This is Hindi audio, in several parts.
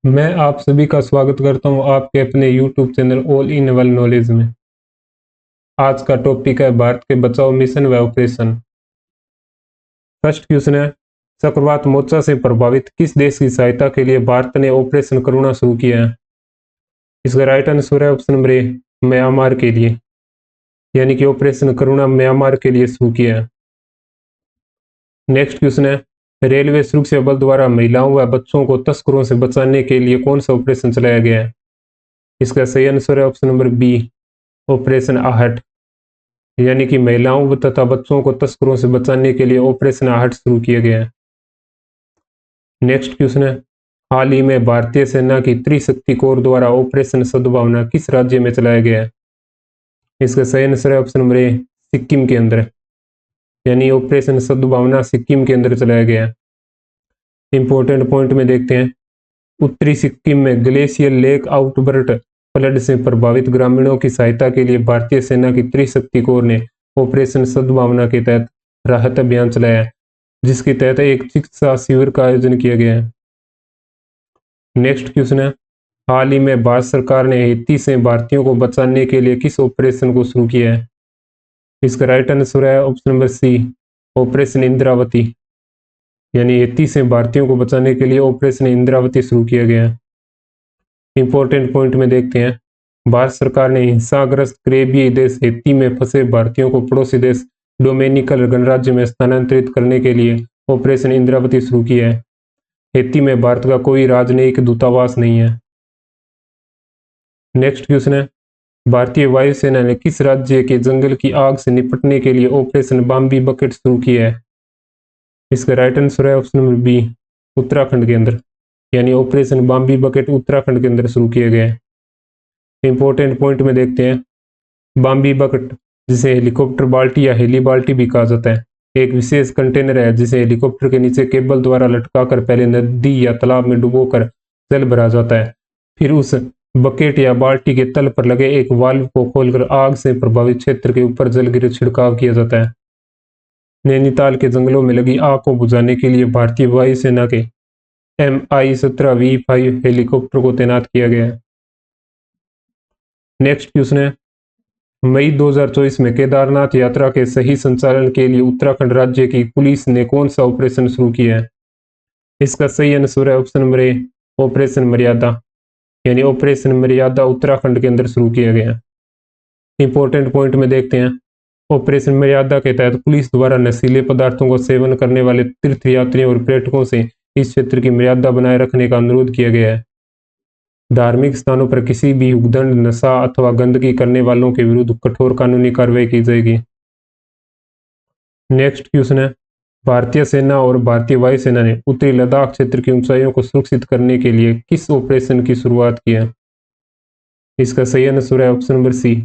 मैं आप सभी का स्वागत करता हूं आपके अपने YouTube channel all in one knowledge में। आज का टॉपिक है भारत के बचाव मिशन व ऑपरेशन। फर्स्ट क्वेश्चन है, चक्रवात मोर्चा से प्रभावित किस देश की सहायता के लिए भारत ने ऑपरेशन करुणा शुरू किया है? इसका राइट आंसर है ऑप्शन नंबर ए, म्यांमार के लिए। यानी कि ऑपरेशन करुणा म्यांमार के लिए शुरू किया है। नेक्स्ट क्वेश्चन है, रेलवे सुरक्षा बल द्वारा महिलाओं व बच्चों को तस्करों से बचाने के लिए कौन सा ऑपरेशन चलाया गया है? इसका सही आंसर है ऑप्शन नंबर बी, ऑपरेशन आहट। यानी कि महिलाओं तथा बच्चों को तस्करों से बचाने के लिए ऑपरेशन आहट शुरू किया गया है। नेक्स्ट क्वेश्चन है, हाल ही में भारतीय सेना की त्रिशक्ति कोर द्वारा ऑपरेशन सद्भावना किस राज्य में चलाया गया है? इसका सही आंसर है ऑप्शन नंबर ए, सिक्किम के अंदर। यानी ऑपरेशन सद्भावना सिक्किम के अंदर चलाया गया है। इंपॉर्टेंट पॉइंट में देखते हैं, उत्तरी सिक्किम में ग्लेशियर लेक आउटबर्ट फ्लड से प्रभावित ग्रामीणों की सहायता के लिए भारतीय सेना की त्रिशक्ति कोर ने ऑपरेशन सद्भावना के तहत राहत अभियान चलाया है, जिसके तहत एक चिकित्सा शिविर का आयोजन किया गया है। नेक्स्ट क्वेश्चन है, हाल ही में भारत सरकार ने हैती से भारतीयों को बचाने के लिए किस ऑपरेशन को शुरू किया है? इसका राइट आंसर है option number C, operation Indravati. यानी हैती से भारतीयों को बचाने के लिए ऑपरेशन इंद्रावती शुरू किया गया है। इंपॉर्टेंट पॉइंट में देखते हैं, भारत सरकार ने हिंसाग्रस्त कैरेबियाई देश हैती में फंसे भारतीयों को पड़ोसी देश डोमिनिकन गणराज्य में स्थानांतरित करने के लिए ऑपरेशन इंद्रावती शुरू किया है। हैती में भारत का कोई राजनयिक दूतावास नहीं है। नेक्स्ट क्वेश्चन है, भारतीय वायुसेना ने किस राज्य के जंगल की आग से निपटने के लिए ऑपरेशन बॉम्बी बकेट शुरू किया है? इसका राइट आंसर है ऑप्शन नंबर बी, उत्तराखंड के अंदर। यानी ऑपरेशन बॉम्बी बकेट उत्तराखंड के अंदर शुरू किया गया है। इंपॉर्टेंट पॉइंट में देखते हैं, बॉम्बी बकेट जिसे हेलीकॉप्टर बाल्टी या हेली बाल्टी भी कहा जाता है, एक विशेष कंटेनर है जिसे हेलीकॉप्टर के नीचे केबल द्वारा लटकाकर पहले नदी या तालाब में डुबोकर जल भरा जाता है। फिर उस बकेट या बाल्टी के तल पर लगे एक वाल्व को खोलकर आग से प्रभावित क्षेत्र के ऊपर जल गिर छिड़काव किया जाता है। नैनीताल के जंगलों में लगी आग को बुझाने के लिए भारतीय वायुसेना के MI-17V5 हेलीकॉप्टर को तैनात किया गया है। नेक्स्ट क्वेश्चन है, मई 2024 में केदारनाथ यात्रा के सही संचालन के लिए उत्तराखंड राज्य की पुलिस ने कौन सा ऑपरेशन शुरू किया है? इसका सही आंसर है ऑप्शन नंबर ए, ऑपरेशन मर्यादा। यानी ऑपरेशन मर्यादा उत्तराखंड के अंदर शुरू किया गया। इंपॉर्टेंट पॉइंट में देखते हैं, ऑपरेशन मर्यादा के तहत पुलिस द्वारा नशीले पदार्थों का सेवन करने वाले तीर्थयात्रियों और पर्यटकों से इस क्षेत्र की मर्यादा बनाए रखने का अनुरोध किया गया है। धार्मिक स्थानों पर किसी भी उद्दंड, नशा अथवा गंदगी करने वालों के विरुद्ध कठोर कानूनी कार्रवाई की जाएगी। नेक्स्ट क्वेश्चन है, भारतीय सेना और भारतीय वायुसेना ने उत्तरी लद्दाख क्षेत्र की ऊंचाइयों को सुरक्षित करने के लिए किस ऑपरेशन की शुरुआत की है? इसका सही आंसर है option number C,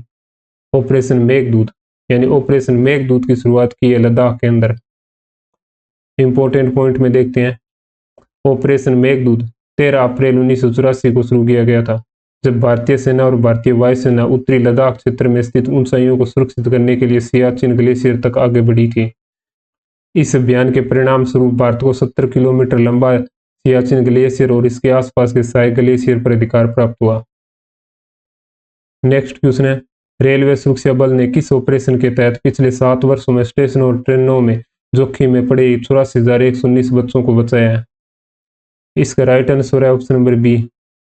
operation Meghdoot. यानी ऑपरेशन मेघदूत की शुरुआत की है लद्दाख के अंदर। इंपॉर्टेंट पॉइंट में देखते हैं, ऑपरेशन मेघदूत 13 अप्रैल 1984 को शुरू किया गया था, जब भारतीय सेना और भारतीय वायुसेना उत्तरी लद्दाख क्षेत्र में स्थित ऊंचाइयों को सुरक्षित करने के लिए सियाचिन ग्लेशियर तक आगे बढ़ी थी। इस अभियान के परिणाम स्वरूप भारत को 70 किलोमीटर लंबा सियाचिन ग्लेशियर और इसके आसपास के साय ग्लेशियर पर अधिकार प्राप्त हुआ। नेक्स्ट क्वेश्चन है, रेलवे सुरक्षा बल ने किस ऑपरेशन के तहत पिछले 7 वर्षों में स्टेशनों और ट्रेनों में जोखिम में पड़े 84,119 बच्चों को बचाया है? इसका राइट आंसर है ऑप्शन नंबर बी,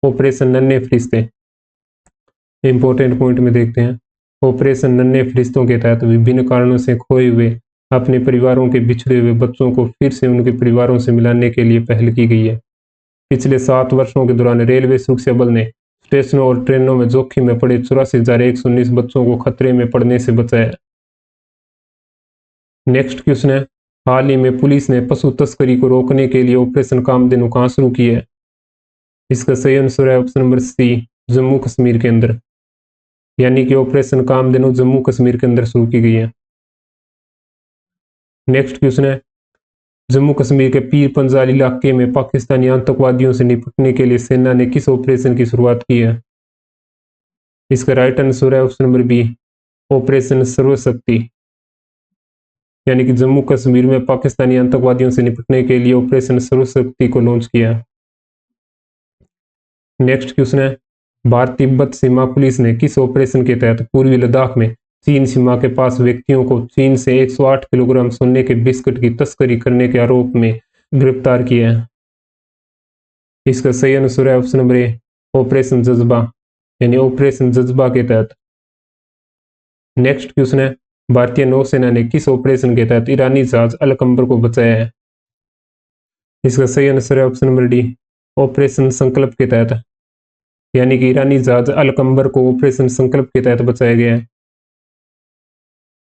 ऑपरेशन नन्हे फरिश्ते। इंपॉर्टेंट पॉइंट में देखते हैं, ऑपरेशन नन्हे फरिश्तों के तहत विभिन्न कारणों से खोए हुए अपने परिवारों के बिछड़े हुए बच्चों को फिर से उनके परिवारों से मिलाने के लिए पहल की गई है। पिछले 7 वर्षों के दौरान रेलवे सुरक्षा बल ने स्टेशनों और ट्रेनों में जोखिम में पड़े 84,119 बच्चों को खतरे में पड़ने से बचाया। नेक्स्ट क्वेश्चन है, हाल ही में पुलिस ने पशु तस्करी को रोकने के लिए ऑपरेशन कामधेनु कहाँ शुरू की है? इसका सही आंसर है option number C, Jammu Kashmir के अंदर। यानी कि ऑपरेशन कामधेनु जम्मू कश्मीर के अंदर शुरू की गई है। नेक्स्ट क्वेश्चन है, जम्मू कश्मीर के पीर पंजाल इलाके में पाकिस्तानी आतंकवादियों से निपटने के लिए सेना ने किस ऑपरेशन की शुरुआत की है? इसका राइट आंसर है ऑप्शन नंबर बी, ऑपरेशन सर्वशक्ति। यानी कि जम्मू कश्मीर में पाकिस्तानी आतंकवादियों से निपटने के लिए ऑपरेशन सर्वशक्ति को लॉन्च किया। नेक्स्ट क्वेश्चन है, भारत तिब्बत सीमा पुलिस ने किस ऑपरेशन के तहत पूर्वी लद्दाख में चीन सीमा के पास व्यक्तियों को चीन से 108 किलोग्राम सोने के बिस्कुट की तस्करी करने के आरोप में गिरफ्तार किया है? इसका सही आंसर है ऑप्शन नंबर ए, ऑपरेशन जज्बा, यानी ऑपरेशन जज्बा के तहत। नेक्स्ट क्वेश्चन है, भारतीय नौसेना ने किस ऑपरेशन के तहत ईरानी जहाज अलकंबर को बचाया है? इसका सही आंसर है ऑप्शन नंबर डी, ऑपरेशन संकल्प के तहत, यानी कि ईरानी जहाज अलकंबर को ऑपरेशन संकल्प के तहत बचाया गया है।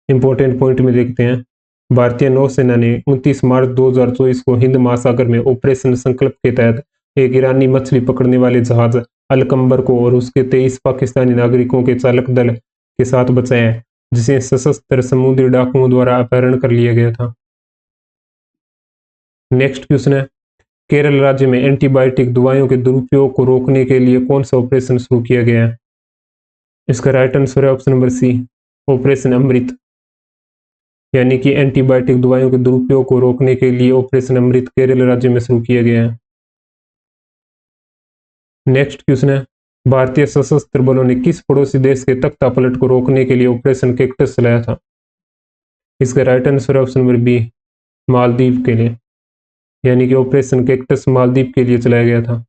इंपॉर्टेंट पॉइंट में देखते हैं, भारतीय नौसेना ने 29 मार्च 2024 को हिंद महासागर में ऑपरेशन संकल्प के तहत एक ईरानी मछली पकड़ने वाले जहाज अलकंबर को और उसके 23 पाकिस्तानी नागरिकों के चालक दल के साथ बचाया है, जिसे सशस्त्र समुद्री डाकुओं द्वारा अपहरण कर लिया गया था। नेक्स्ट क्वेश्चन है, केरल राज्य में एंटीबायोटिक दवाइयों के दुरुपयोग को रोकने के लिए कौन सा ऑपरेशन शुरू किया गया है? इसका राइट आंसर है ऑप्शन नंबर सी, ऑपरेशन अमृत, यानी कि एंटीबायोटिक दवाइयों के दुरुपयोग को रोकने के लिए ऑपरेशन अमृत केरल राज्य में शुरू किया गया है। नेक्स्ट क्वेश्चन है, भारतीय सशस्त्र बलों ने किस पड़ोसी देश के तख्तापलट को रोकने के लिए ऑपरेशन कैक्टस चलाया था? इसका राइट आंसर है ऑप्शन नंबर बी, मालदीव के लिए, यानी कि ऑपरेशन कैक्टस मालदीव के लिए चलाया गया था।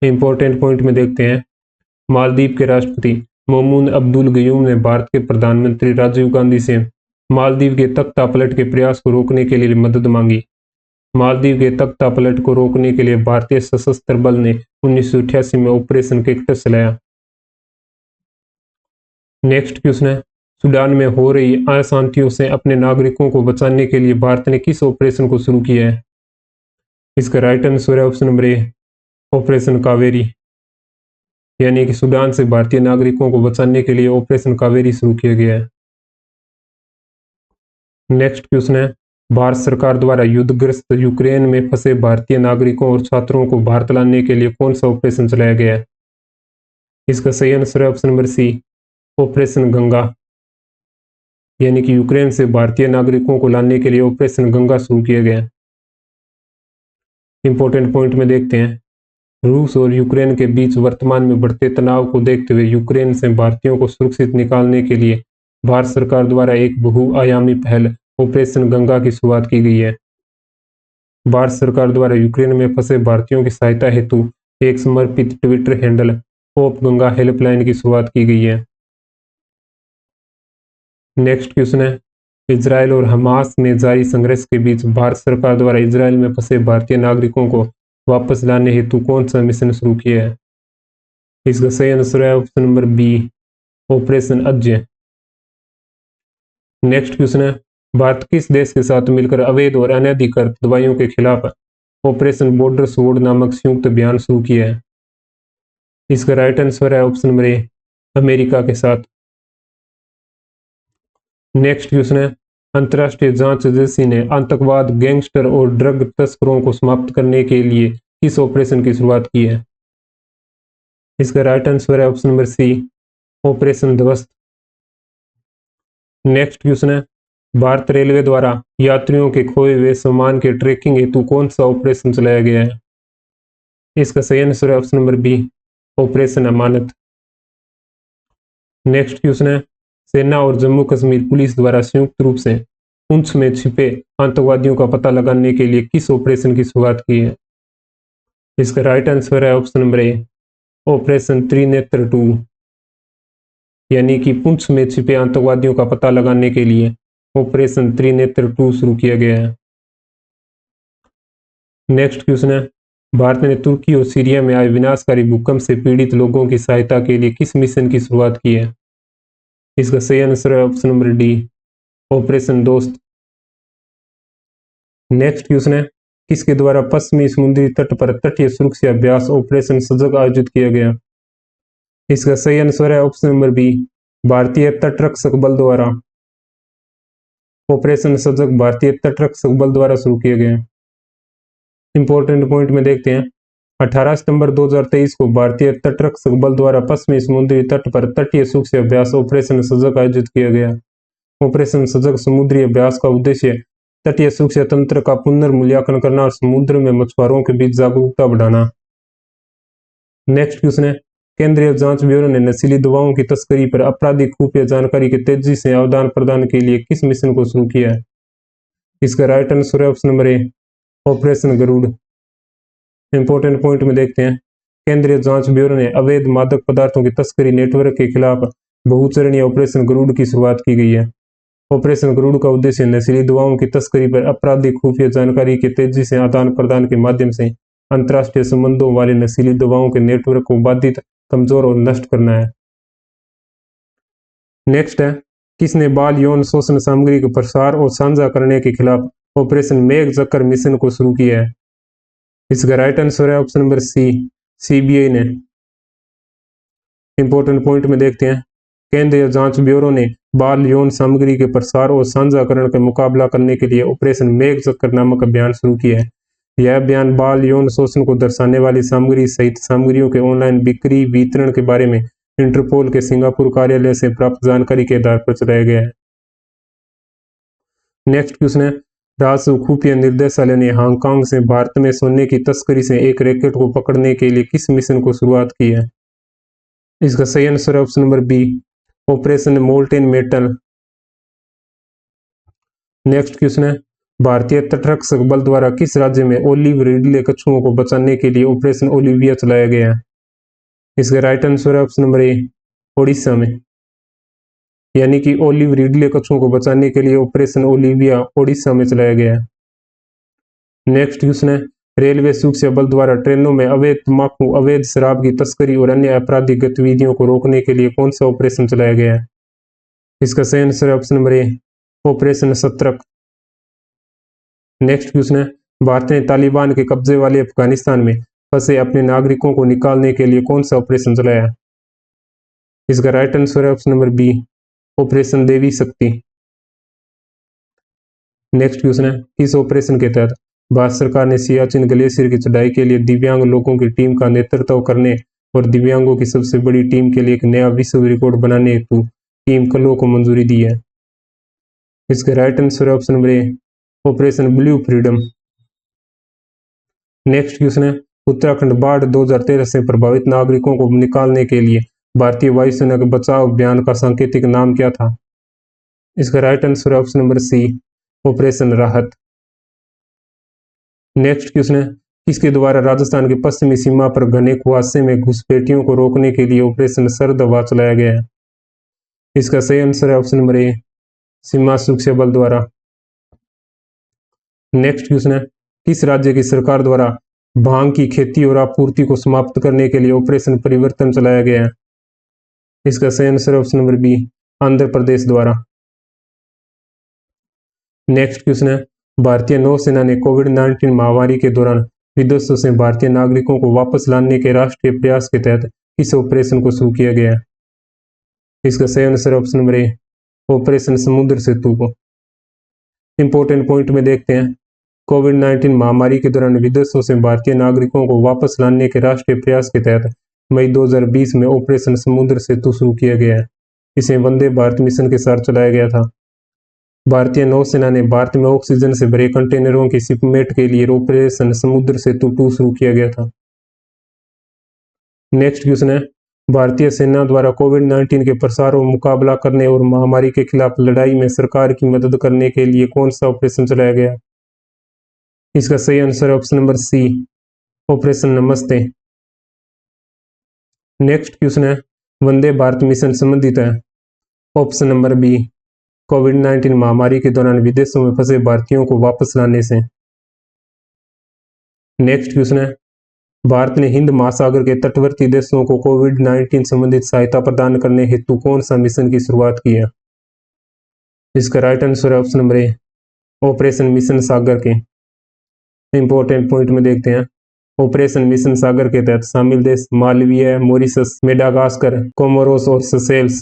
इंपॉर्टेंट पॉइंट में देखते हैं, मालदीव के राष्ट्रपति मोहम्मद अब्दुल गयूम ने भारत के प्रधानमंत्री राजीव गांधी से मालदीव के तख्तापलट के प्रयास को रोकने के लिए मदद मांगी। मालदीव के तख्तापलट को रोकने के लिए भारतीय सशस्त्र बल ने 1988 में ऑपरेशन कैक्टस चलाया। नेक्स्ट क्वेश्चन है, सूडान में हो रही अशांतियों से अपने नागरिकों को बचाने के लिए भारत ने किस ऑपरेशन को शुरू किया है? इसका राइट आंसर है option number A, operation Kaveri, यानी कि सूडान से भारतीय नागरिकों को बचाने के लिए ऑपरेशन कावेरी शुरू किया गया है। नेक्स्ट क्वेश्चन है, भारत सरकार द्वारा युद्धग्रस्त यूक्रेन में फंसे भारतीय नागरिकों और छात्रों को भारत लाने के लिए कौन सा ऑपरेशन चलाया गया है? इसका सही आंसर है option number C, operation Ganga, यानी कि यूक्रेन से भारतीय नागरिकों को लाने के लिए ऑपरेशन गंगा शुरू किया गया है। इंपॉर्टेंट पॉइंट में देखते हैं, रूस और यूक्रेन के बीच वर्तमान में बढ़ते तनाव को देखते हुए यूक्रेन से भारतीयों को सुरक्षित निकालने के लिए भारत सरकार द्वारा एक बहुआयामी पहल ऑपरेशन गंगा की शुरुआत की गई है। भारत सरकार द्वारा यूक्रेन में फंसे भारतीयों की सहायता हेतु एक समर्पित Twitter handle of Ganga helpline की शुरुआत की गई है। नेक्स्ट क्वेश्चन है, इजराइल और हमास में जारी संघर्ष के बीच भारत सरकार द्वारा इजराइल में फंसे भारतीय नागरिकों को वापस लाने हेतु कौन सा मिशन शुरू किया है? इसका सही आंसर है option number B, operation Ajay. Next question है, भारत किस देश के साथ मिलकर अवैध और अनधिकृत दवाइयों के खिलाफ ऑपरेशन बॉर्डर स्वॉर्ड नामक संयुक्त अभियान शुरू किया है? इसका राइट आंसर है ऑप्शन नंबर ए, अमेरिका के साथ। नेक्स्ट क्वेश्चन है, अंतर्राष्ट्रीय जांच एजेंसी ने आतंकवाद, गैंगस्टर और ड्रग तस्करों को समाप्त करने के लिए किस ऑपरेशन की शुरुआत की है? इसका राइट आंसर है ऑप्शन नंबर सी, ऑपरेशन ध्वस्त। नेक्स्ट क्वेश्चन है, भारत रेलवे द्वारा यात्रियों के खोए हुए सामान के ट्रैकिंग हेतु कौन सा ऑपरेशन चलाया गया है? इसका सही आंसर है ऑप्शन नंबर बी, ऑपरेशन अमानत। नेक्स्ट क्वेश्चन है, सेना और जम्मू कश्मीर पुलिस द्वारा संयुक्त रूप से पुंछ में छिपे आतंकवादियों का पता लगाने के लिए किस ऑपरेशन की शुरुआत की है? इसका राइट आंसर है option number A, operation Trinetra 2, यानी कि पुंछ में छिपे आतंकवादियों का पता लगाने के लिए ऑपरेशन त्रिनेत्र 2 शुरू किया गया है। नेक्स्ट क्वेश्चन है, भारत ने तुर्की और सीरिया में आए विनाशकारी भूकंप से पीड़ित लोगों की सहायता के लिए किस मिशन की शुरुआत की है? इसका सही आंसर है ऑप्शन नंबर डी, ऑपरेशन दोस्त। नेक्स्ट क्वेश्चन है, किसके द्वारा पश्चिमी समुद्री तट पर तटीय सुरक्षा अभ्यास ऑपरेशन सजग आयोजित किया गया? इसका सही आंसर है ऑप्शन नंबर बी, भारतीय तटरक्षक बल द्वारा। ऑपरेशन सजग भारतीय तटरक्षक बल द्वारा शुरू किया गया। इंपॉर्टेंट पॉइंट में देखते हैं, 18 सितंबर 2023 को भारतीय तटरक्षक बल द्वारा पश्चिमी समुद्री तट पर तटीय सुरक्षा अभ्यास ऑपरेशन सजग आयोजित किया गया। ऑपरेशन सजग समुद्री अभ्यास का उद्देश्य तटीय सुरक्षा तंत्र का पुनर्मूल्यांकन करना और समुद्र में मछुआरों के बीच जागरूकता बढ़ाना। नेक्स्ट क्वेश्चन है, केंद्रीय जांच ब्यूरो ने नशीली दवाओं की तस्करी पर आपराधिक खुफिया जानकारी के तेजी से आदान प्रदान के लिए किस मिशन को शुरू किया है? इसका राइट आंसर है option number A, operation Garuda. Important point में देखते हैं, केंद्रीय जांच ब्यूरो ने अवैध मादक पदार्थों की तस्करी नेटवर्क के खिलाफ बहुचरणीय ऑपरेशन गरुड़ की शुरुआत की गई है। ऑपरेशन गरुड़ का उद्देश्य नशीली दवाओं की तस्करी पर आपराधिक खुफिया जानकारी के तेजी से आदान प्रदान के माध्यम से अंतर्राष्ट्रीय संबंधों वाले नशीली दवाओं के नेटवर्क को बाधित, कमजोर और नष्ट करना है। नेक्स्ट है, किसने बाल यौन शोषण सामग्री के प्रसार और साझा करने के खिलाफ ऑपरेशन मेघ चक्कर मिशन को शुरू किया है? इसका राइट आंसर है ऑप्शन नंबर सी, सीबीआई ने। इंपॉर्टेंट पॉइंट में देखते हैं, केंद्रीय जांच ब्यूरो ने बाल यौन सामग्री के प्रसार और साझाकरण का मुकाबला करने के लिए ऑपरेशन मेघ चक्कर नामक अभियान शुरू किया है। यह अभियान बाल यौन शोषण को दर्शाने वाली सामग्री सहित सामग्रियों के ऑनलाइन बिक्री वितरण के बारे में इंटरपोल के सिंगापुर कार्यालय से प्राप्त जानकारी के आधार पर चलाया गया है। नेक्स्ट क्वेश्चन है, राष्ट्रीय खुफिया निर्देशालय ने हांगकांग से भारत में सोने की तस्करी से एक रैकेट को पकड़ने के लिए किस मिशन को शुरुआत की है? इसका सही आंसर है option number B, operation molten metal. Next question है, भारतीय तटरक्षक बल द्वारा किस राज्य में ओलिव रिडले कछुओं को बचाने के लिए ऑपरेशन ओलिविया चलाया गया है? इसका राइट आंसर है ऑप्शन नंबर ए, ओडिशा में। यानी कि ओलिव रिडले कछुओं को बचाने के लिए ऑपरेशन ओलिविया ओडिशा में चलाया गया है। नेक्स्ट क्वेश्चन है, रेलवे सुरक्षा बल द्वारा ट्रेनों में अवैध तम्बाकू, अवैध शराब की तस्करी और अन्य आपराधिक गतिविधियों को रोकने के लिए कौन सा ऑपरेशन चलाया गया है? इसका सही आंसर है ऑप्शन नंबर ए, ऑपरेशन सत्रक। नेक्स्ट क्वेश्चन है, भारत ने तालिबान के कब्जे वाले अफगानिस्तान में फंसे अपने नागरिकों को निकालने के लिए कौन सा ऑपरेशन चलाया? इसका राइट आंसर है ऑप्शन नंबर बी, ऑपरेशन देवी शक्ति। नेक्स्ट क्वेश्चन है, किस ऑपरेशन के तहत भारत सरकार ने सियाचिन ग्लेशियर की चढ़ाई के लिए दिव्यांग लोगों की टीम का नेतृत्व करने और दिव्यांगों की सबसे बड़ी टीम के लिए एक नया विश्व रिकॉर्ड बनाने हेतु टीम कलो को मंजूरी दी है? इसका राइट आंसर है option number A, operation blue freedom. Next question है, उत्तराखंड बाढ़ 2013 से प्रभावित नागरिकों को निकालने के लिए भारतीय वायुसेना के बचाव अभियान का सांकेतिक नाम क्या था? इसका राइट आंसर है ऑप्शन नंबर सी, ऑपरेशन राहत। नेक्स्ट क्वेश्चन है, किसके द्वारा राजस्थान की पश्चिमी सीमा पर घने कुहासे में घुसपैठियों को रोकने के लिए ऑपरेशन शरद हवा चलाया गया है? इसका सही आंसर है ऑप्शन नंबर ए, सीमा सुरक्षा बल द्वारा। नेक्स्ट क्वेश्चन है, किस राज्य की सरकार द्वारा भांग की खेती और आपूर्ति को समाप्त करने के लिए ऑपरेशन परिवर्तन चलाया गया है? इसका सही आंसर है option number B, Andhra Pradesh द्वारा। नेक्स्ट क्वेश्चन है, भारतीय नौसेना ने कोविड-19 महामारी के दौरान विदेशों से भारतीय नागरिकों को वापस लाने के राष्ट्रीय प्रयास के तहत किस ऑपरेशन को शुरू किया गया है? इसका सही answer option number A, operation समुद्र सेतु को। इंपॉर्टेंट पॉइंट में देखते हैं, कोविड-19 महामारी के दौरान विदेशों से भारतीय नागरिकों को वापस लाने के राष्ट्रीय प्रयास के तहत मई 2020 में ऑपरेशन समुद्र सेतु शुरू किया गया है। इसे वंदे भारत मिशन के साथ चलाया गया था। भारतीय नौसेना ने भारत में ऑक्सीजन से भरे कंटेनरों की शिपमेंट के लिए ऑपरेशन समुद्र सेतु 2 शुरू किया गया था। नेक्स्ट क्वेश्चन है, भारतीय सेना द्वारा कोविड-19 के प्रसार और मुकाबला करने और महामारी के खिलाफ लड़ाई में सरकार की मदद करने के लिए कौन सा ऑपरेशन चलाया गया? इसका सही आंसर है ऑप्शन नंबर सी, ऑपरेशन नमस्ते। नेक्स्ट क्वेश्चन है, वंदे भारत मिशन संबंधित है ऑप्शन नंबर बी, कोविड-19 महामारी के दौरान विदेशों में फंसे भारतीयों को वापस लाने से। नेक्स्ट क्वेश्चन है, भारत ने हिंद महासागर के तटवर्ती देशों को कोविड-19 संबंधित सहायता प्रदान करने हेतु कौन सा मिशन की शुरुआत की है? इसका राइट आंसर है option number A, operation mission Sagar के। इंपॉर्टेंट पॉइंट में देखते हैं, ऑपरेशन मिशन सागर के तहत शामिल देश मालवीय, मॉरिशस, मेडागास्कर, कोमोरोस और सेशेल्स।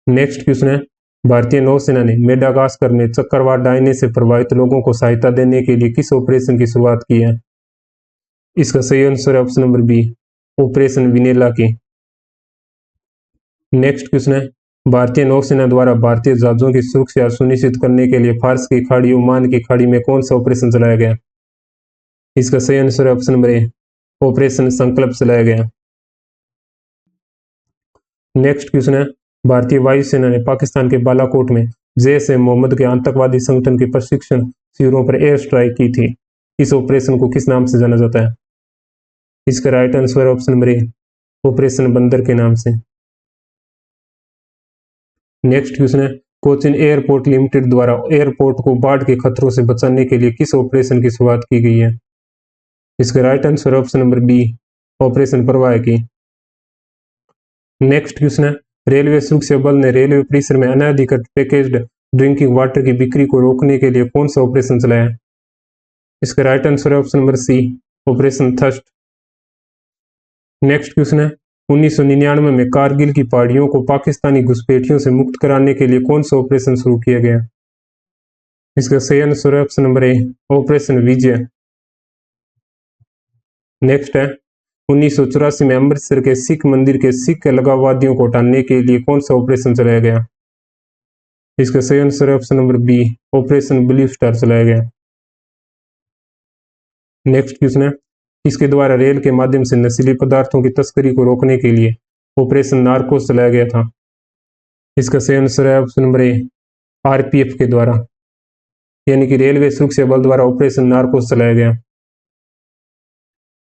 नेक्स्ट क्वेश्चन है, भारतीय नौसेना ने मेडागास्कर में चक्रवात डायने से प्रभावित लोगों को सहायता देने के लिए किस ऑपरेशन की शुरुआत की है? इसका सही आंसर है ऑप्शन नंबर बी, ऑपरेशन विनेला के। नेक्स्ट क्वेश्चन है, भारतीय नौसेना द्वारा भारतीय जहाजों की सुरक्षा सुनिश्चित करने के लिए फारस की खाड़ी, ओमान की खाड़ी में कौन सा ऑपरेशन चलाया गया? इसका सही आंसर है ऑप्शन नंबर ए, ऑपरेशन संकल्प चलाया गया। नेक्स्ट क्वेश्चन है, भारतीय वायुसेना ने पाकिस्तान के बालाकोट में जैश ए मोहम्मद के आतंकवादी संगठन के प्रशिक्षण शिविरों पर एयर स्ट्राइक की थी। इस ऑपरेशन को किस नाम से जाना जाता है? इसका right answer option number A, operation बंदर के नाम से। नेक्स्ट क्वेश्चन है, कोचिन एयरपोर्ट लिमिटेड द्वारा एयरपोर्ट को बाढ़ के खतरों से बचाने के लिए किस ऑपरेशन की शुरुआत की गई है? इसका right answer option number B, operation Pravah की। नेक्स्ट क्वेश्चन है, रेलवे सुरक्षा बल ने रेलवे परिसर में अनाधिकृत पैकेज्ड ड्रिंकिंग वाटर की बिक्री को रोकने के लिए कौन सा ऑपरेशन चलाया? इसका राइट आंसर है option number C, operation thirst. Next question है, 1999 में कारगिल की पहाड़ियों को पाकिस्तानी घुसपैठियों से मुक्त कराने के लिए कौन सा ऑपरेशन शुरू किया गया? इसका सही आंसर है option number A, operation Vijay. Next है, 1984 में अमृतसर के सिख मंदिर के सिख अलगाववादियों को हटाने के लिए कौन सा ऑपरेशन चलाया गया? इसका सही आंसर है option number B, operation blue star चलाया गया। नेक्स्ट क्वेश्चन है, इसके द्वारा रेल के माध्यम से नशीले पदार्थों की तस्करी को रोकने के लिए ऑपरेशन नार्कोस चलाया गया था। इसका सही आंसर है ऑप्शन नंबर ए, आरपीएफ के द्वारा, यानी कि रेलवे सुरक्षा बल द्वारा ऑपरेशन नार्कोस चलाया गया।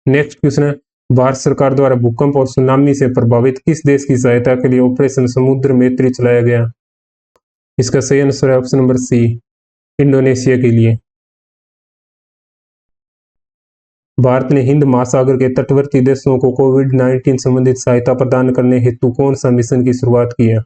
नेक्स्ट क्वेश्चन है, भारत सरकार द्वारा भूकंप और सुनामी से प्रभावित किस देश की सहायता के लिए ऑपरेशन समुद्र मैत्री चलाया गया? इसका सही आंसर है ऑप्शन नंबर सी, इंडोनेशिया के लिए। भारत ने हिंद महासागर के तटवर्ती देशों को कोविड-19 संबंधित सहायता प्रदान करने हेतु कौन सा मिशन की शुरुआत की है?